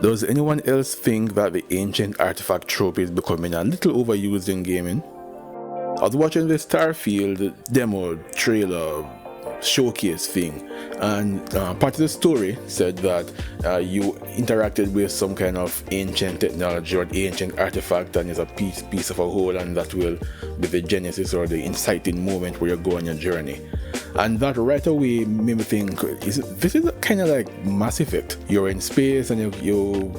Does anyone else think that the ancient artifact trope is becoming a little overused in gaming? I was watching the Starfield demo trailer showcase thing, and part of the story said that you interacted with some kind of ancient technology or ancient artifact, and it's a piece of a whole, and that will be the genesis or the inciting moment where you go on your journey. And that right away made me think, this is kind of like Mass Effect. You're in space and you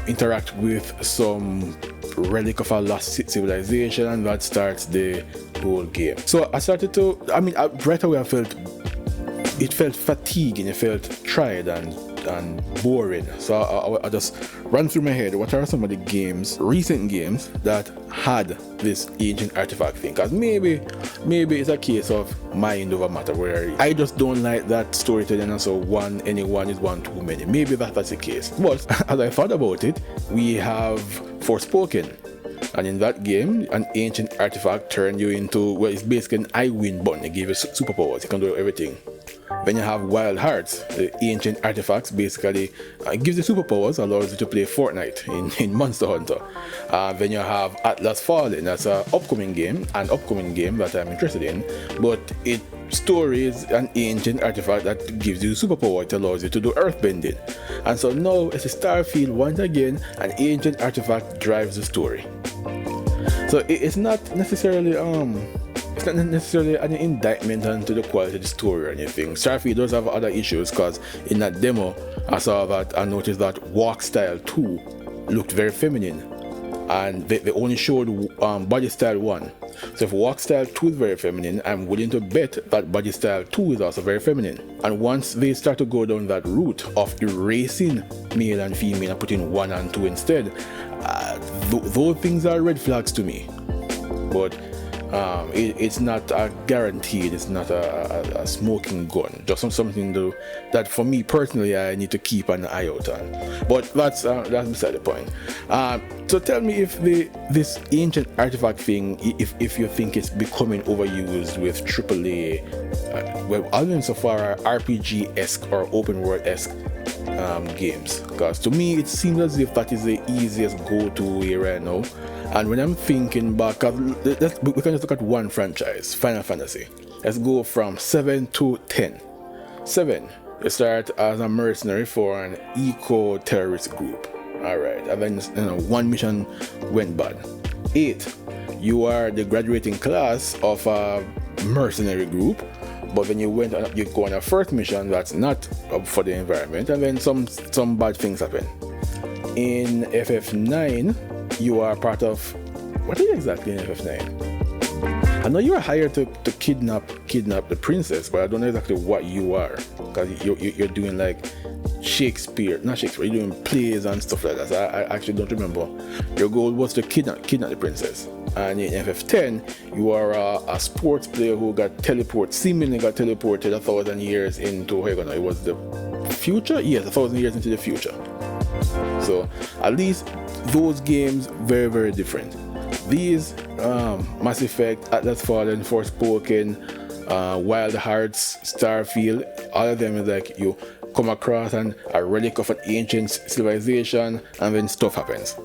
interact with some relic of a lost civilization, and that starts the whole game. So I started to, right away I felt fatiguing, it felt tried and boring. So I just ran through my head, what are some of the recent games that had this ancient artifact thing? Because maybe it's a case of mind over matter, where I just don't like that storytelling, and so anyone is one too many. Maybe that's the case. But as I thought about it, we have Forspoken. And in that game, an ancient artifact turned you into, well, it's basically an I win button. It gives you superpowers. You can do everything. Then you have Wild Hearts. The ancient artifacts basically gives you superpowers, allows you to play Fortnite in Monster Hunter. Then you have Atlas Fallen. That's an upcoming game that I'm interested in. But it stories an ancient artifact that gives you superpower. It allows you to do earthbending. And so now it's a Starfield, once again, an ancient artifact drives the story. So it's not necessarily an indictment onto the quality of the story or anything. Starfield does have other issues, because in that demo I noticed that Walk Style 2 looked very feminine, and they only showed Body Style 1. So if Walk Style 2 is very feminine, I'm willing to bet that Body Style 2 is also very feminine. And once they start to go down that route of erasing male and female and putting 1 and 2 instead, those things are red flags to me. But it's not a guaranteed, it's not a smoking gun, just something that for me personally I need to keep an eye out on. But that's beside the point. So tell me if this ancient artifact thing, if you think it's becoming overused with AAA, well, other than so far RPG-esque or open world-esque games. Because to me it seems as if that is the easiest go-to way right now. And when I'm thinking back, we can just look at one franchise, Final Fantasy. Let's go from 7 to 10. 7, you start as a mercenary for an eco-terrorist group. Alright, and then one mission went bad. 8, you are the graduating class of a mercenary group, but then you go on a first mission that's not up for the environment, and then some bad things happen. In FF9, you are part of, what are you exactly in FF9? I know you are hired to kidnap the princess, but I don't know exactly what you are, because you're doing like you're doing plays and stuff like that. So I actually don't remember. Your goal was to kidnap the princess. And in FF10, you are a sports player who seemingly got teleported 1,000 years into, it was the future? Yes, 1,000 years into the future. So at least those games, very, very different. These Mass Effect, Atlas Fallen, Forspoken, Wild Hearts, Starfield, all of them is like you come across a relic of an ancient civilization, and then stuff happens.